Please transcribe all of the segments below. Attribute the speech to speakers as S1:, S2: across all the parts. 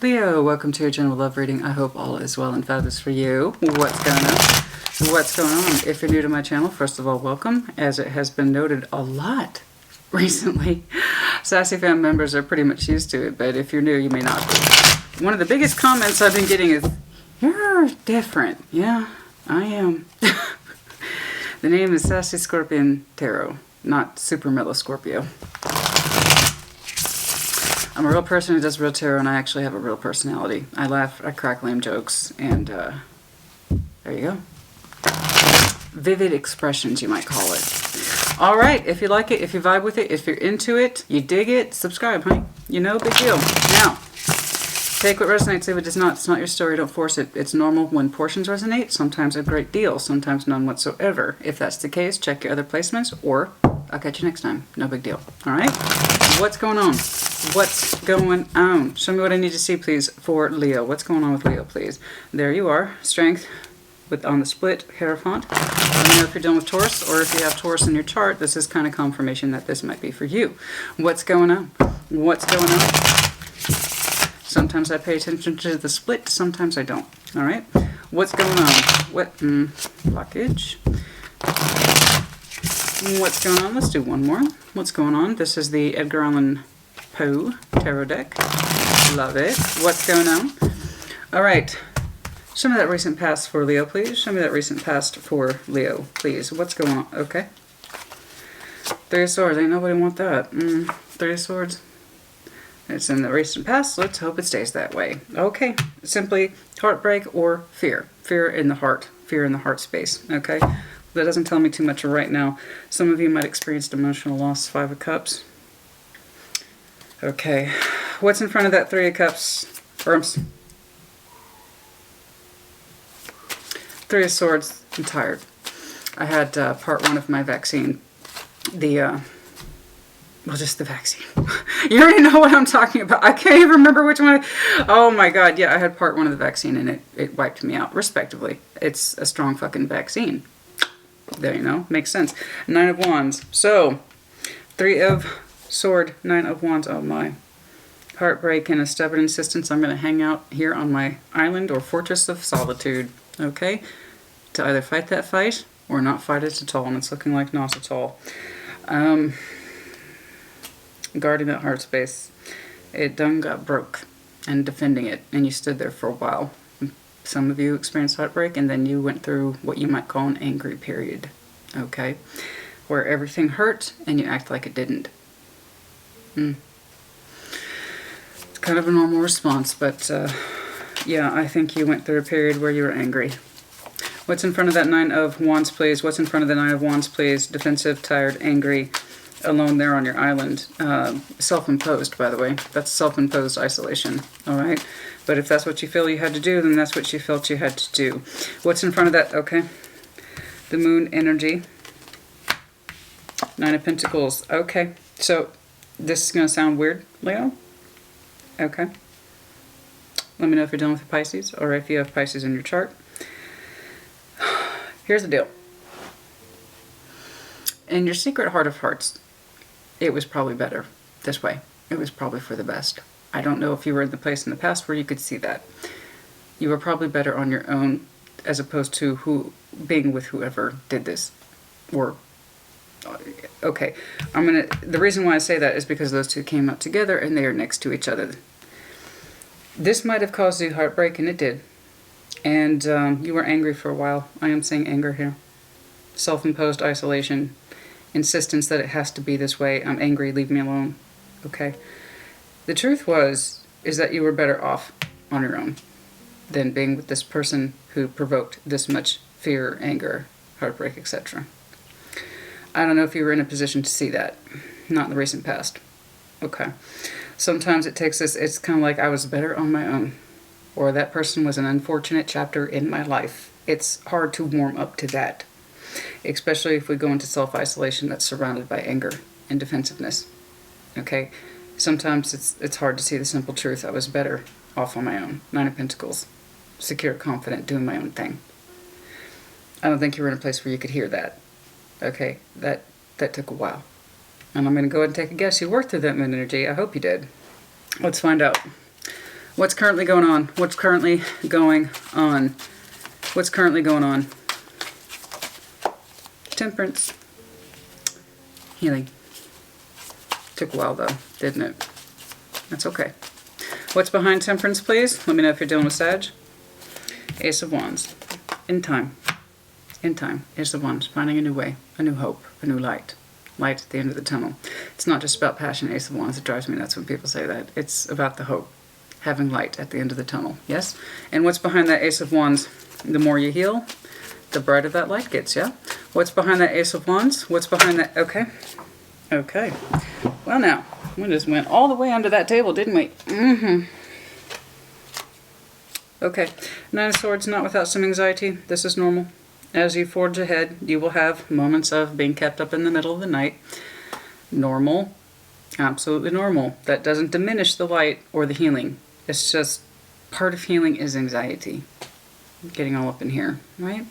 S1: Leo, welcome to your general love reading. I hope all is well and fabulous for you. What's going on? What's going on? If you're new to my channel, first of all, welcome. As it has been noted a lot recently, Sassy fam members are pretty much used to it, but if you're new, you may not be. One of the biggest comments I've been getting is, "You're different." Yeah, I am. The name is Sassy Scorpion Tarot, not Super Mellow Scorpio. I'm a real person who does real tarot, and I actually have a real personality. I laugh, I crack lame jokes, and there you go. Vivid expressions, you might call it. All right, if you like it, if you vibe with it, if you're into it, you dig it, subscribe, honey. You know, big deal. Now, take what resonates. If it does not, it's not your story. Don't force it. It's normal when portions resonate. Sometimes a great deal, sometimes none whatsoever. If that's the case, check your other placements, or I'll catch you next time. No big deal. All right? What's going on? What's going on? Show me what I need to see, please, for Leo. What's going on with Leo, please? There you are. Strength with on the split Hierophant. Let me know if you're dealing with Taurus, or if you have Taurus in your chart. This is kind of confirmation that this might be for you. What's going on? What's going on? Sometimes I pay attention to the split. Sometimes I don't. All right? What's going on? What? Blockage. What's going on? Let's do one more. What's going on? This is the Edgar Allan Poe tarot deck. Love it. What's going on? All right. Show me that recent past for Leo, please. Show me that recent past for Leo, please. What's going on? Okay. Three of Swords. Ain't nobody want that. Three of Swords. It's in the recent past. Let's hope it stays that way. Okay. Simply heartbreak or fear. Fear in the heart. Fear in the heart space. Okay. That doesn't tell me too much right now. Some of you might experience emotional loss. Five of Cups. Okay. What's in front of that Three of Cups? Three of Swords. I'm tired. I had part one of my vaccine. Well, just the vaccine. You already know what I'm talking about. I can't even remember which one. Oh my god. Yeah, I had part one of the vaccine, and it wiped me out, respectively. It's a strong fucking vaccine. There you know. Makes sense. Nine of Wands. So, Three of Sword, Nine of Wands. Oh my. Heartbreak and a stubborn insistence. I'm going to hang out here on my island or fortress of solitude. Okay? To either fight that fight or not fight it at all. And it's looking like not at all. Guarding that heart space. It done got broke. And defending it. And you stood there for a while. Some of you experienced heartbreak, and then you went through what you might call an angry period. Okay? Where everything hurt, and you act like it didn't. It's kind of a normal response, but yeah, I think you went through a period where you were angry. What's in front of that Nine of Wands, please? What's in front of the Nine of Wands, please? Defensive, tired, angry, alone there on your island. Self-imposed, by the way. That's self-imposed isolation, all right? But if that's what you feel you had to do, then that's what you felt you had to do. What's in front of that? Okay. The Moon energy. Nine of Pentacles. Okay. So, this is going to sound weird, Leo. Okay. Let me know if you're dealing with Pisces, or if you have Pisces in your chart. Here's the deal. In your secret heart of hearts, it was probably better this way. It was probably for the best. I don't know if you were in the place in the past where you could see that. You were probably better on your own as opposed to being with whoever did this. Or, okay, the reason why I say that is because those two came out together and they are next to each other. This might have caused you heartbreak, and it did. And you were angry for a while. I am saying anger here. Self-imposed isolation. Insistence that it has to be this way. I'm angry, leave me alone. Okay. The truth is that you were better off on your own than being with this person who provoked this much fear, anger, heartbreak, etc. I don't know if you were in a position to see that. Not in the recent past. Okay. Sometimes it takes this, it's kind of like I was better on my own. Or that person was an unfortunate chapter in my life. It's hard to warm up to that. Especially if we go into self-isolation that's surrounded by anger and defensiveness. Okay? Sometimes it's hard to see the simple truth. I was better off on my own. Nine of Pentacles. Secure, confident, doing my own thing. I don't think you were in a place where you could hear that. Okay? That took a while. And I'm going to go ahead and take a guess. You worked through that moon energy. I hope you did. Let's find out. What's currently going on? What's currently going on? What's currently going on? Temperance. Healing. Took a while though, didn't it? That's okay. What's behind Temperance, please? Let me know if you're dealing with Sag. Ace of Wands. In time. In time. Ace of Wands. Finding a new way, a new hope, a new light. Light at the end of the tunnel. It's not just about passion, Ace of Wands. It drives me nuts when people say that. It's about the hope. Having light at the end of the tunnel. Yes? And what's behind that Ace of Wands? The more you heal, the brighter that light gets, yeah? What's behind that Ace of Wands? What's behind that? Okay. Okay. Well now, we just went all the way under that table, didn't we? Okay. Nine of Swords, not without some anxiety. This is normal. As you forge ahead, you will have moments of being kept up in the middle of the night. Normal. Absolutely normal. That doesn't diminish the light or the healing. It's just part of healing is anxiety. Getting all up in here, right?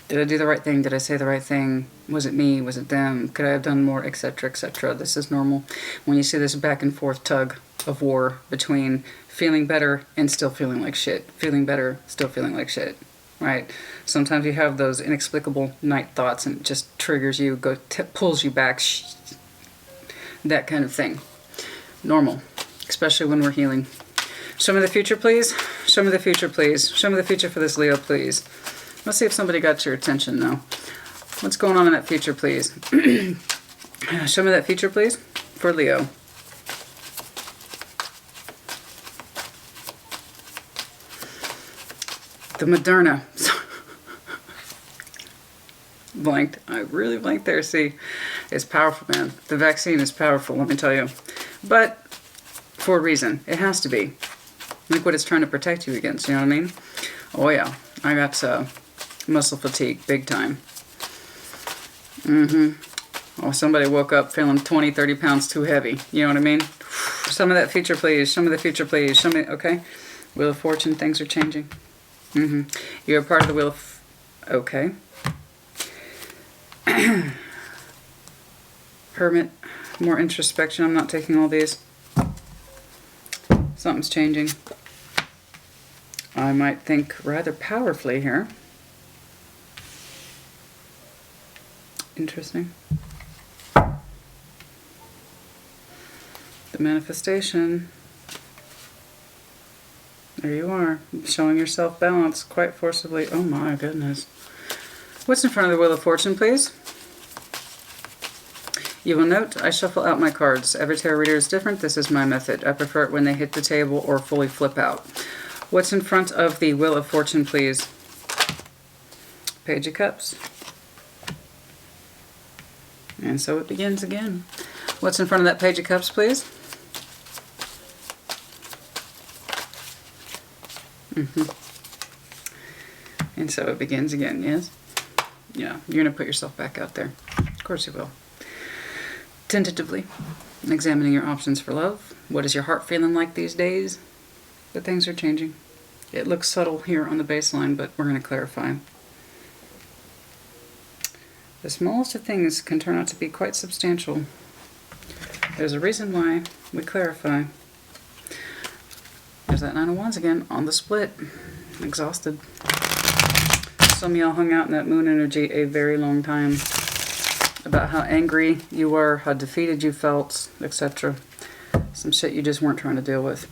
S1: Did I do the right thing? Did I say the right thing? Was it me? Was it them? Could I have done more? Etc. etc. This is normal. When you see this back and forth tug of war between feeling better and still feeling like shit. Feeling better, still feeling like shit. Right? Sometimes you have those inexplicable night thoughts and it just triggers you, pulls you back. That kind of thing. Normal. Especially when we're healing. Show me the future, please. Show me the future, please. Show me the future for this Leo, please. Let's see if somebody got your attention now. What's going on in that future, please? Show me that future, please, for Leo. The Moderna. Blanked. I really blanked there. See, it's powerful, man. The vaccine is powerful, let me tell you. But for a reason. It has to be. Like what it's trying to protect you against, you know what I mean? Oh yeah. I got muscle fatigue, big time. Oh, somebody woke up feeling 20, 30 pounds too heavy. You know what I mean? Some of that future, please. Some of the future, please. Show me, okay? Wheel of Fortune, things are changing. You're a part of the Wheel of... Okay. Hermit, more introspection. I'm not taking all these. Something's changing. I might think rather powerfully here. Interesting. The manifestation. There you are, showing yourself balance quite forcibly. Oh my goodness. What's in front of the Wheel of Fortune, please? You will note I shuffle out my cards. Every tarot reader is different. This is my method. I prefer it when they hit the table or fully flip out. What's in front of the Wheel of Fortune, please? Page of Cups. And so it begins again. What's in front of that Page of Cups, please? And so it begins again, yes? Yeah, you're going to put yourself back out there. Of course you will. Tentatively, examining your options for love. What is your heart feeling like these days? But things are changing. It looks subtle here on the baseline, but we're going to clarify. The smallest of things can turn out to be quite substantial. There's a reason why we clarify. There's that Nine of Wands again on the split. Exhausted. Some of y'all hung out in that moon energy a very long time. About how angry you were, how defeated you felt, etc. Some shit you just weren't trying to deal with.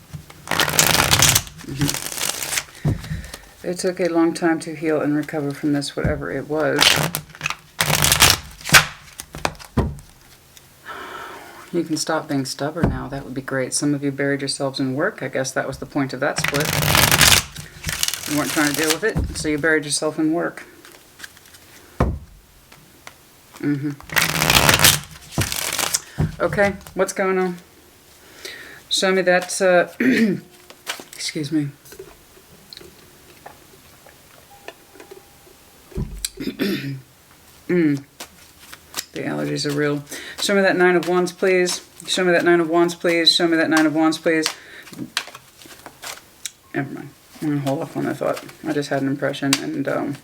S1: It took a long time to heal and recover from this, whatever it was. You can stop being stubborn now. That would be great. Some of you buried yourselves in work. I guess that was the point of that split. You weren't trying to deal with it, so you buried yourself in work. Okay, what's going on? Show me that, excuse me. The allergies are real. Show me that Nine of Wands, please. Show me that Nine of Wands, please. Show me that Nine of Wands, please. Never mind. I'm going to hold off on that thought. I just had an impression, and I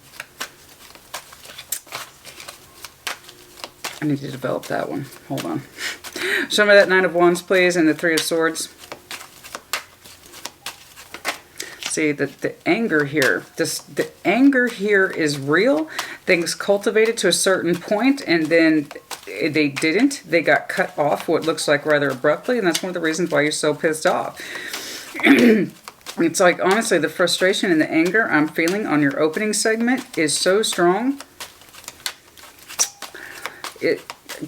S1: need to develop that one. Hold on. Show me that Nine of Wands, please, and the Three of Swords. see that the anger here, the anger here is real. Things cultivated to a certain point, and then they didn't. They got cut off what looks like rather abruptly, and that's one of the reasons why you're so pissed off. It's like, honestly, the frustration and the anger I'm feeling on your opening segment is so strong.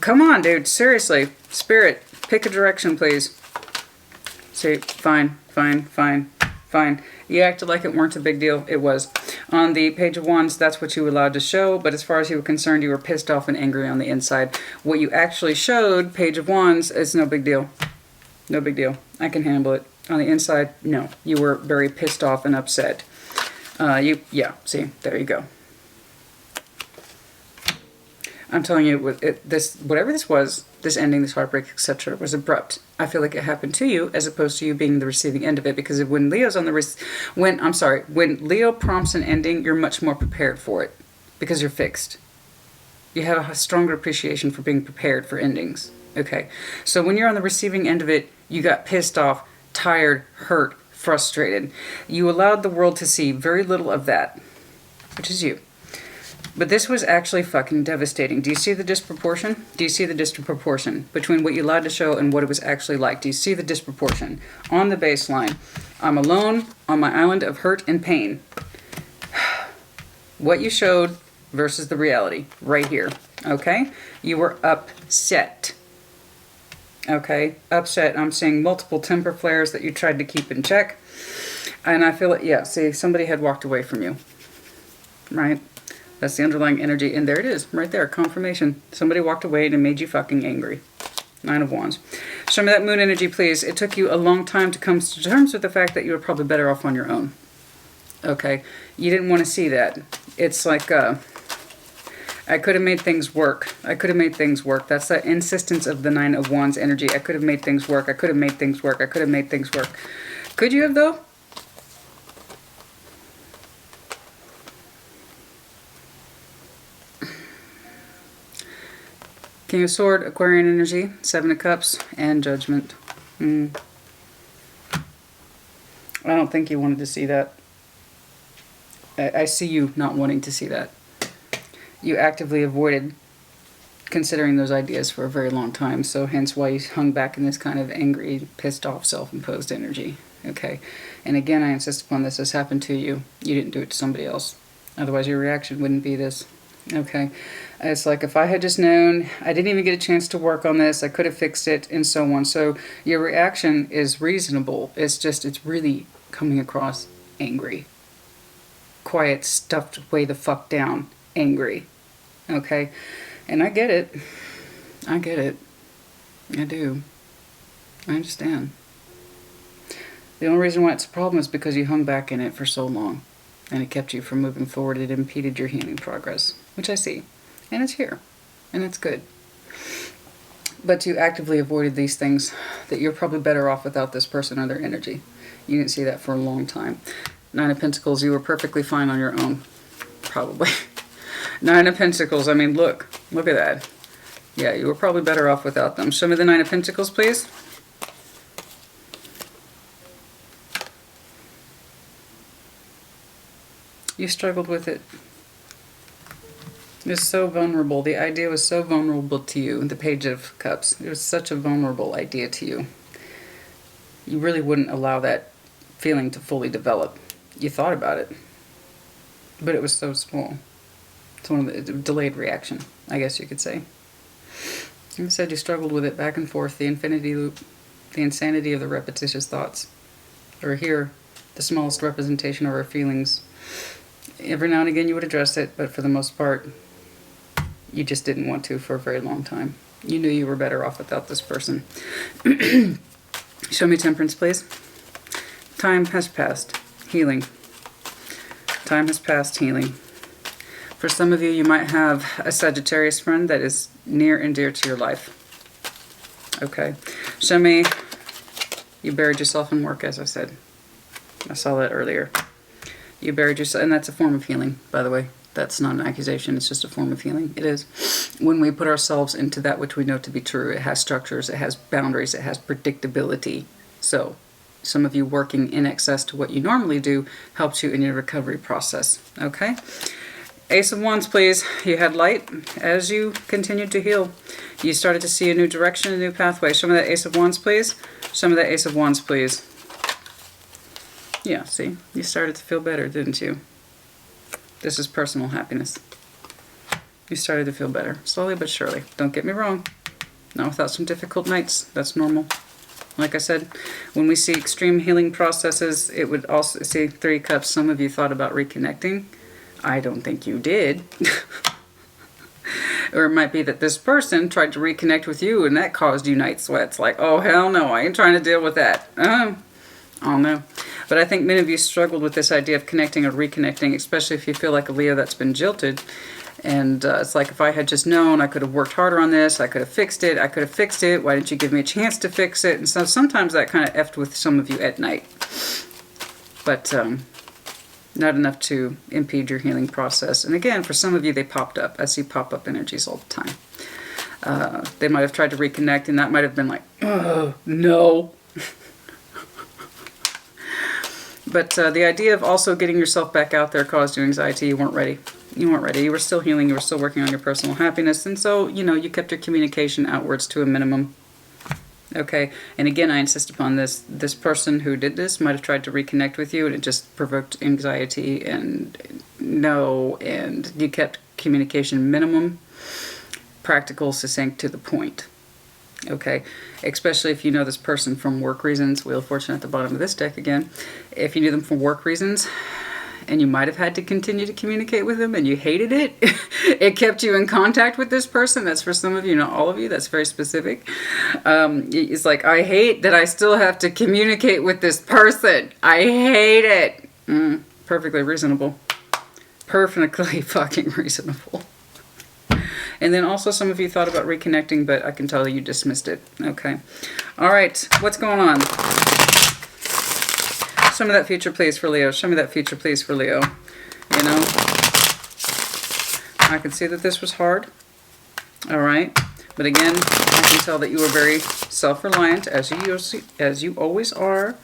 S1: Come on, dude. Seriously. Spirit, pick a direction, please. Say, fine, fine, fine, fine. You acted like it weren't a big deal. It was. On the Page of Wands, that's what you were allowed to show, but as far as you were concerned, you were pissed off and angry on the inside. What you actually showed, Page of Wands, is no big deal. No big deal. I can handle it. On the inside, no. You were very pissed off and upset. Yeah, see, there you go. I'm telling you, whatever this was, this ending, this heartbreak, etc., was abrupt. I feel like it happened to you as opposed to you being the receiving end of it. Because when Leo's on the when Leo prompts an ending, you're much more prepared for it because you're fixed. You have a stronger appreciation for being prepared for endings. Okay, so when you're on the receiving end of it, you got pissed off, tired, hurt, frustrated. You allowed the world to see very little of that, which is you. But this was actually fucking devastating. Do you see the disproportion? Do you see the disproportion between what you allowed to show and what it was actually like? Do you see the disproportion? On the baseline, I'm alone on my island of hurt and pain. What you showed versus the reality, right here, okay? You were upset. Okay, upset. I'm seeing multiple temper flares that you tried to keep in check. And I feel it, yeah, see, somebody had walked away from you, right? That's the underlying energy, and there it is, right there, confirmation. Somebody walked away and it made you fucking angry. 9 of Wands. Show me that moon energy, please. It took you a long time to come to terms with the fact that you were probably better off on your own. Okay, you didn't want to see that. It's like, I could have made things work. I could have made things work. That's the insistence of the 9 of Wands energy. I could have made things work. I could have made things work. I could have made things work. Could you have, though? King of Swords, Aquarian energy, 7 of Cups, and Judgment. I don't think you wanted to see that. I see you not wanting to see that. You actively avoided considering those ideas for a very long time, so hence why you hung back in this kind of angry, pissed off, self-imposed energy. Okay, and again, I insist upon this. This happened to you. You didn't do it to somebody else. Otherwise, your reaction wouldn't be this. Okay, it's like if I had just known, I didn't even get a chance to work on this, I could have fixed it, and so on. So your reaction is reasonable. It's just, it's really coming across angry. Quiet, stuffed way the fuck down. Angry. Okay, and I get it. I get it. I do. I understand. The only reason why it's a problem is because you hung back in it for so long. And it kept you from moving forward. It impeded your healing progress, which I see. And it's here. And it's good. But you actively avoided these things that you're probably better off without this person or their energy. You didn't see that for a long time. 9 of Pentacles, you were perfectly fine on your own. Probably. 9 of Pentacles, I mean, look at that. Yeah, you were probably better off without them. Show me the 9 of Pentacles, please. You struggled with it. It was so vulnerable. The idea was so vulnerable to you. The Page of Cups. It was such a vulnerable idea to you. You really wouldn't allow that feeling to fully develop. You thought about it. But it was so small. It's one of the delayed reaction, I guess you could say. You said you struggled with it back and forth. The infinity loop. The insanity of the repetitious thoughts. Or here, the smallest representation of our feelings. Every now and again you would address it, but for the most part, you just didn't want to for a very long time. You knew you were better off without this person. Show me Temperance, please. Time has passed. Healing. Time has passed. Healing. For some of you, you might have a Sagittarius friend that is near and dear to your life. Okay. Show me you buried yourself in work, as I said. I saw that earlier. You buried yourself, and that's a form of healing, by the way. That's not an accusation, it's just a form of healing. It is. When we put ourselves into that which we know to be true, it has structures, it has boundaries, it has predictability. So, some of you working in excess to what you normally do helps you in your recovery process. Okay? Ace of Wands, please. You had light as you continued to heal. You started to see a new direction, a new pathway. Show me that Ace of Wands, please. Show me that Ace of Wands, please. Yeah, see? You started to feel better, didn't you? This is personal happiness. You started to feel better, slowly but surely. Don't get me wrong. Not without some difficult nights. That's normal. Like I said, when we see extreme healing processes, it would also, see, 3 of Cups, some of you thought about reconnecting. I don't think you did. Or it might be that this person tried to reconnect with you and that caused you night sweats. Like, oh, hell no, I ain't trying to deal with that. Oh no. But I think many of you struggled with this idea of connecting or reconnecting, especially if you feel like a Leo that's been jilted. And it's like, if I had just known, I could have worked harder on this. I could have fixed it. I could have fixed it. Why didn't you give me a chance to fix it? And so sometimes that kind of effed with some of you at night. But not enough to impede your healing process. And again, for some of you, they popped up. I see pop-up energies all the time. They might have tried to reconnect, and that might have been like, oh, no. But the idea of also getting yourself back out there caused you anxiety. You weren't ready. You weren't ready. You were still healing. You were still working on your personal happiness. And so, you know, you kept your communication outwards to a minimum. Okay, and again, I insist upon this. This person who did this might have tried to reconnect with you, and it just provoked anxiety and no, and you kept communication minimum, practical, succinct, to the point. Okay, especially if you know this person from work reasons. Wheel of Fortune at the bottom of this deck again. If you knew them for work reasons, and you might have had to continue to communicate with them and you hated it, it kept you in contact with this person. That's for some of you, not all of you. That's very specific. It's like, I hate that I still have to communicate with this person. I hate it. Perfectly reasonable. Perfectly fucking reasonable. And then also some of you thought about reconnecting, but I can tell you dismissed it. Okay. All right. What's going on? Show me that future, please, for Leo. Show me that future, please, for Leo. You know, I can see that this was hard. All right. But again, I can tell that you were very self-reliant, as you always are.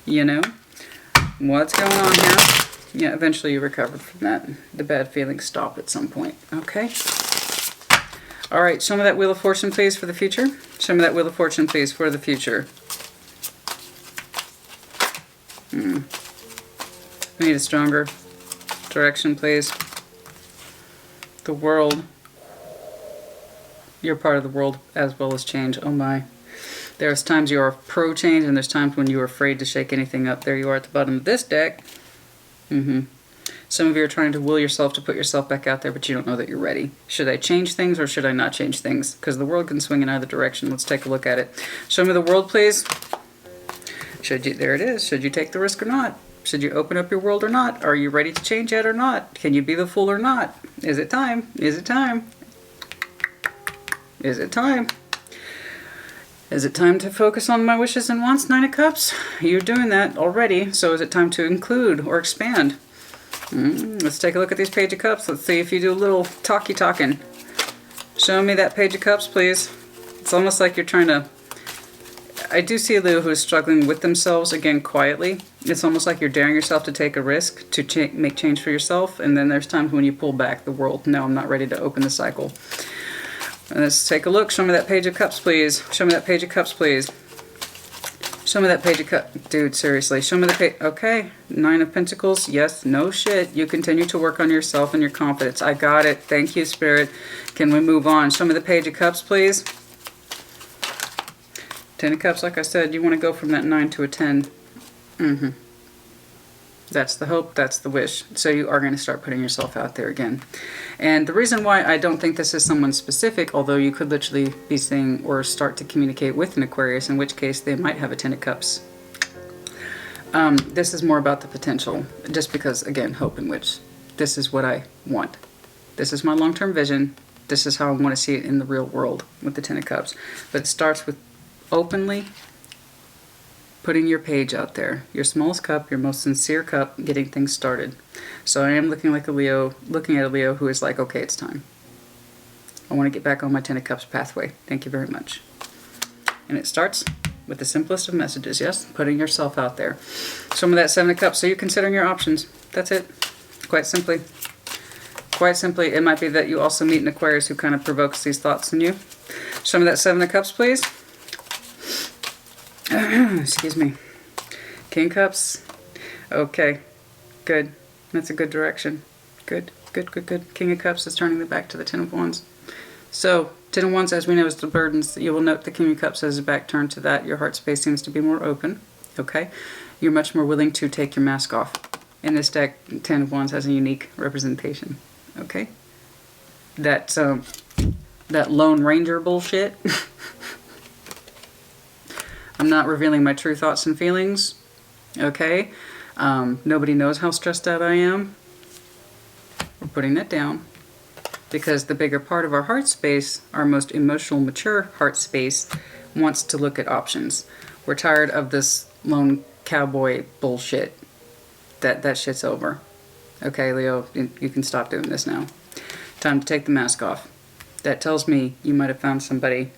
S1: You know, what's going on here? Yeah, eventually you recovered from that. The bad feelings stop at some point. Okay. All right. Show me that Wheel of Fortune, please, for the future. Show me that Wheel of Fortune, please, for the future. We need a stronger direction, please. The world. You're part of the world as well as change. Oh my. There's times you are pro-change and there's times when you are afraid to shake anything up. There you are at the bottom of this deck. Some of you are trying to will yourself to put yourself back out there, but you don't know that you're ready. Should I change things or should I not change things? Because the world can swing in either direction. Let's take a look at it. Show me the world, please. Should you, there it is. Should you take the risk or not? Should you open up your world or not? Are you ready to change yet or not? Can you be the fool or not? Is it time? Is it time? Is it time? Is it time to focus on my wishes and wants, 9 of Cups? You're doing that already, so is it time to include or expand? Let's take a look at these Page of Cups. Let's see if you do a little talking. Show me that Page of Cups, please. It's almost like you're trying to... I do see a Leo who is struggling with themselves, again, quietly. It's almost like you're daring yourself to take a risk, to make change for yourself, and then there's times when you pull back the world. No, I'm not ready to open the cycle. And let's take a look. Show me that Page of Cups, please. Show me that Page of Cups, please. Show me that Page of Cups. Dude, seriously. Show me the page. Okay. 9 of Pentacles. Yes, no shit. You continue to work on yourself and your confidence. I got it. Thank you, Spirit. Can we move on? Show me the Page of Cups, please. 10 of Cups, like I said, you want to go from that 9 to a 10. That's the hope, that's the wish. So you are going to start putting yourself out there again. And the reason why I don't think this is someone specific, although you could literally be seeing or start to communicate with an Aquarius, in which case they might have a 10 of Cups. This is more about the potential, just because, again, hope and wish. This is what I want. This is my long-term vision. This is how I want to see it in the real world with the 10 of Cups. But it starts with openly putting your page out there, your smallest cup, your most sincere cup, getting things started. So I am looking at a Leo who is like, okay, it's time. I want to get back on my 10 of Cups pathway. Thank you very much. And it starts with the simplest of messages. Yes, putting yourself out there. Some of that Seven of Cups. So you're considering your options. That's it. Quite simply. Quite simply, it might be that you also meet an Aquarius who kind of provokes these thoughts in you. Some of that Seven of Cups, please. Excuse me. King of Cups. Okay. Good. That's a good direction. Good. Good, good, good. King of Cups is turning it back to the Ten of Wands. So, Ten of Wands, as we know, is the burdens. You will note the King of Cups has his back turned to that. Your heart space seems to be more open. Okay? You're much more willing to take your mask off. In this deck, Ten of Wands has a unique representation. Okay? That Lone Ranger bullshit. I'm not revealing my true thoughts and feelings. Okay? Nobody knows how stressed out I am. We're putting that down. Because the bigger part of our heart space, our most emotional, mature heart space, wants to look at options. We're tired of this lone cowboy bullshit. That shit's over. Okay, Leo, you can stop doing this now. Time to take the mask off. That tells me you might have found somebody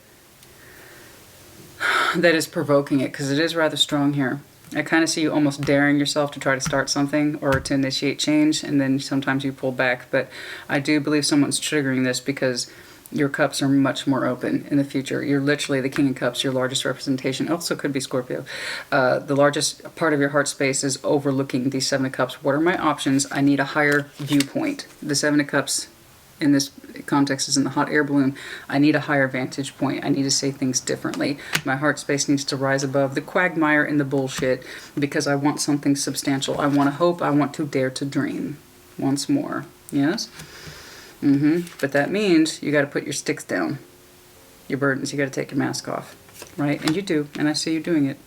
S1: that is provoking it, because it is rather strong here. I kind of see you almost daring yourself to try to start something or to initiate change, and then sometimes you pull back. But I do believe someone's triggering this because your cups are much more open in the future. You're literally the King of Cups, your largest representation. Also could be Scorpio. The largest part of your heart space is overlooking the Seven of Cups. What are my options? I need a higher viewpoint. The Seven of Cups in this context is in the hot air balloon. I need a higher vantage point. I need to say things differently. My heart space needs to rise above the quagmire and the bullshit because I want something substantial. I want to hope. I want to dare to dream once more. Yes? But that means you got to put your sticks down, your burdens. You got to take your mask off, right? And you do, and I see you doing it.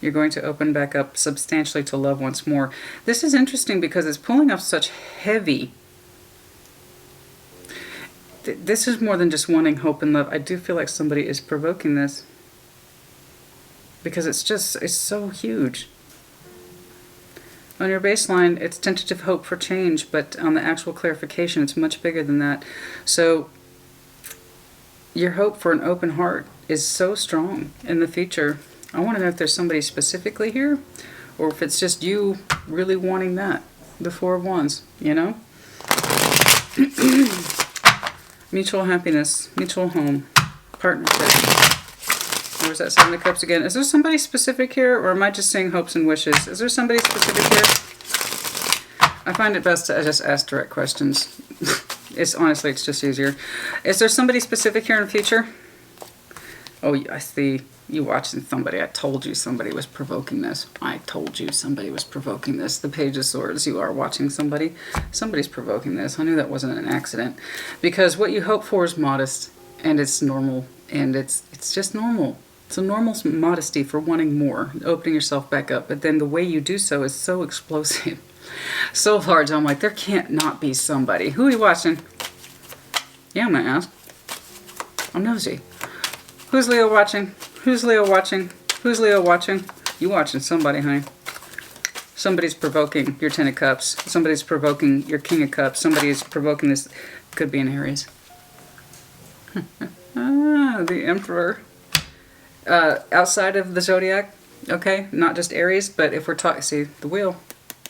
S1: You're going to open back up substantially to love once more. This is interesting because it's pulling off such heavy. This is more than just wanting hope and love. I do feel like somebody is provoking this because it's so huge. On your baseline, it's tentative hope for change, but on the actual clarification, it's much bigger than that. So your hope for an open heart is so strong in the future. I want to know if there's somebody specifically here, or if it's just you really wanting that. The Four of Wands, you know? Mutual happiness, mutual home, partnership. Where's that Seven of Cups again? Is there somebody specific here, or am I just saying hopes and wishes? Is there somebody specific here? I find it best to just ask direct questions. Honestly, it's just easier. Is there somebody specific here in the future? Oh, I see you watching somebody. I told you somebody was provoking this. I told you somebody was provoking this. The Page of Swords. You are watching somebody. Somebody's provoking this. I knew that wasn't an accident. Because what you hope for is modest, and it's normal, and it's just normal. It's a normal modesty for wanting more, opening yourself back up. But then the way you do so is so explosive, so large. I'm like, there can't not be somebody. Who are you watching? Yeah, I'm going to ask. I'm nosy. Who's Leo watching? Who's Leo watching? Who's Leo watching? You watching somebody, honey. Somebody's provoking your Ten of Cups. Somebody's provoking your King of Cups. Somebody's provoking this. Could be an Aries. The Emperor. Outside of the zodiac, okay, not just Aries, but if we're talking, see the wheel,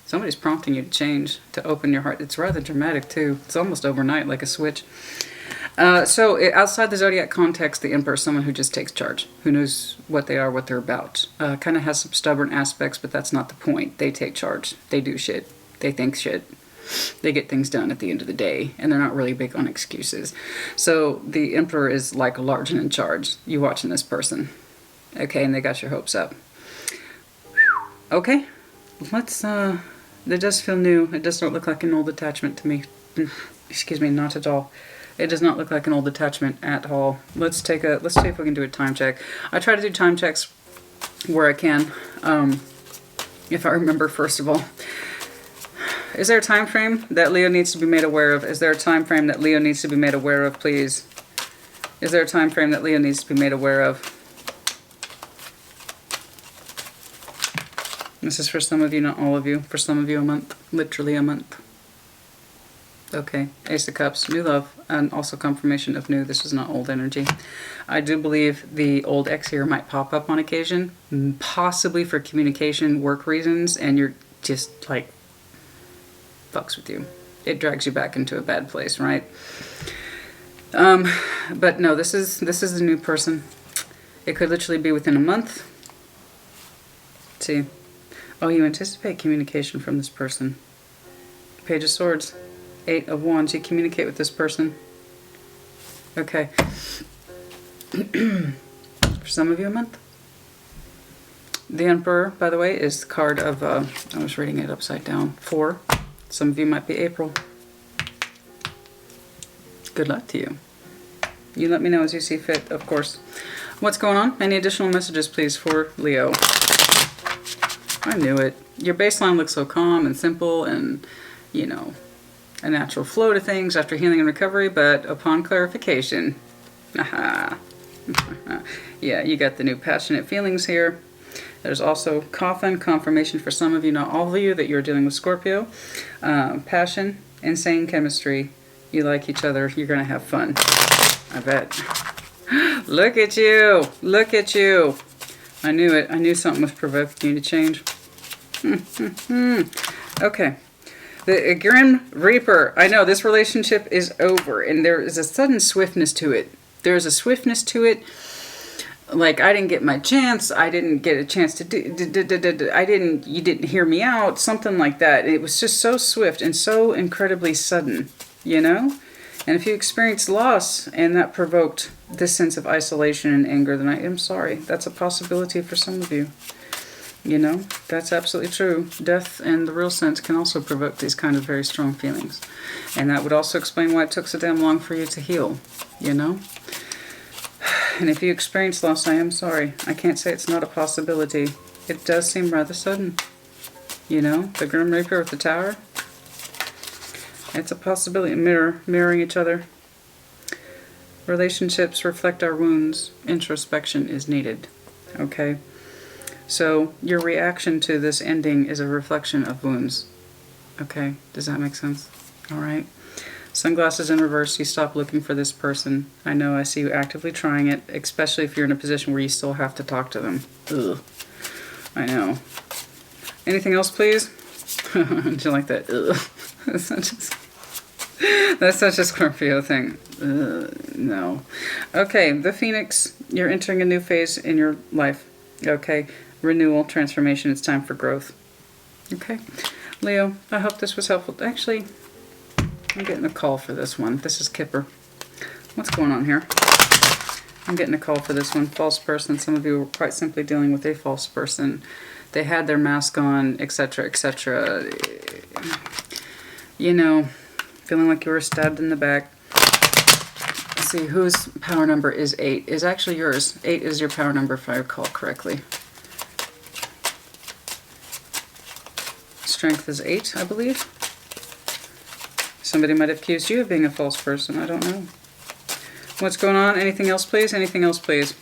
S1: somebody's prompting you to change, to open your heart. It's rather dramatic too. It's almost overnight, like a switch. So outside the zodiac context, the Emperor is someone who just takes charge, who knows what they are, what they're about. Kind of has some stubborn aspects, but that's not the point. They take charge. They do shit. They think shit. They get things done at the end of the day, and they're not really big on excuses. So the Emperor is like large and in charge. You watching this person. Okay, and they got your hopes up. Okay, let's, it does feel new. It does not look like an old attachment to me. Excuse me, not at all. It does not look like an old attachment at all. Let's see if we can do a time check. I try to do time checks where I can, if I remember, first of all. Is there a time frame that Leo needs to be made aware of? Is there a time frame that Leo needs to be made aware of, please? Is there a time frame that Leo needs to be made aware of? This is for some of you, not all of you. For some of you, a month. Literally a month. Okay, Ace of Cups, new love, and also confirmation of new. This is not old energy. I do believe the old ex here might pop up on occasion, possibly for communication, work reasons, and you're just like, fucks with you. It drags you back into a bad place, right? But no, this is a new person. It could literally be within a month. Let's see. Oh, you anticipate communication from this person. Page of Swords. 8 of Wands. You communicate with this person. Okay. For some of you, a month. The Emperor, by the way, is the card of, I was reading it upside down, 4. Some of you might be April. Good luck to you. You let me know as you see fit, of course. What's going on? Any additional messages, please, for Leo? I knew it. Your baseline looks so calm and simple and, you know, a natural flow to things after healing and recovery, but upon clarification, aha. Yeah, you got the new passionate feelings here. There's also coffin, confirmation for some of you, not all of you, that you're dealing with Scorpio. Passion, insane chemistry. You like each other. You're going to have fun. I bet. Look at you. Look at you. I knew it. I knew something was provoking you to change. Okay. The Grim Reaper. I know this relationship is over, and there is a sudden swiftness to it. There's a swiftness to it. Like, I didn't get my chance. I didn't get a chance to do. You didn't hear me out. Something like that. It was just so swift and so incredibly sudden, you know? And if you experienced loss and that provoked this sense of isolation and anger, then I am sorry. That's a possibility for some of you. You know, that's absolutely true. Death in the real sense can also provoke these kind of very strong feelings. And that would also explain why it took so damn long for you to heal, you know? And if you experience loss, I am sorry. I can't say it's not a possibility. It does seem rather sudden. You know, the Grim Reaper with the Tower. It's a possibility. Mirroring each other. Relationships reflect our wounds. Introspection is needed. Okay? So your reaction to this ending is a reflection of wounds. Okay? Does that make sense? All right. Sunglasses in reverse. You stop looking for this person. I know, I see you actively trying it, especially if you're in a position where you still have to talk to them. Ugh. I know. Anything else, please? Did you like that? Ugh. That's such a Scorpio thing. No. Okay, the Phoenix. You're entering a new phase in your life. Okay. Renewal, transformation. It's time for growth. Okay. Leo, I hope this was helpful. Actually, I'm getting a call for this one. This is Kipper. What's going on here? I'm getting a call for this one. False person. Some of you were quite simply dealing with a false person. They had their mask on, etc., etc. You know, feeling like you were stabbed in the back. Let's see, whose power number is 8? Is actually yours. 8 is your power number, if I recall correctly. Strength is 8, I believe. Somebody might have accused you of being a false person. I don't know. What's going on? Anything else, please? Anything else, please?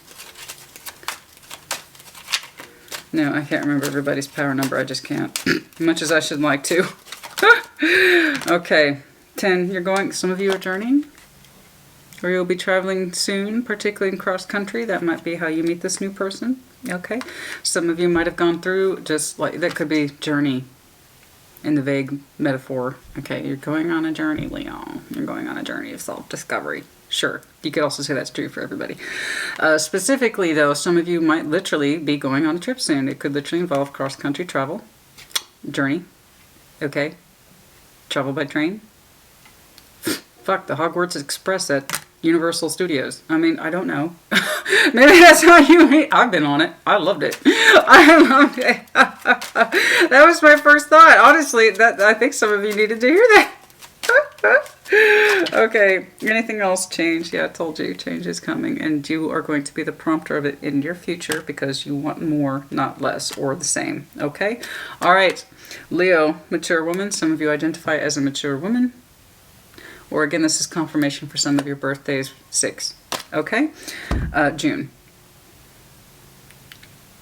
S1: No, I can't remember everybody's power number. I just can't. Much as I should like to. Okay. 10. You're going... Some of you are journeying. Or you'll be traveling soon, particularly in cross country. That might be how you meet this new person. Okay. Some of you might have gone through just like... That could be journey. In the vague metaphor. Okay, you're going on a journey, Leo. You're going on a journey of self-discovery. Sure. You could also say that's true for everybody. Specifically, though, some of you might literally be going on a trip soon. It could literally involve cross-country travel. Journey. Okay. Travel by train. Fuck, the Hogwarts Express at Universal Studios. I mean, I don't know. Maybe that's how you meet. I've been on it. I loved it. I loved it. That was my first thought. Honestly, I think some of you needed to hear that. Okay. Anything else? Change. Yeah, I told you. Change is coming. And you are going to be the prompter of it in your future because you want more, not less, or the same. Okay? All right. Leo, mature woman. Some of you identify as a mature woman. Or again, this is confirmation for some of your birthdays. 6. Okay? June.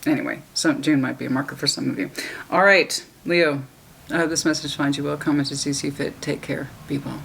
S1: Anyway, June might be a marker for some of you. All right, Leo. I hope this message finds you well. Comment as you see fit. Take care. Be well.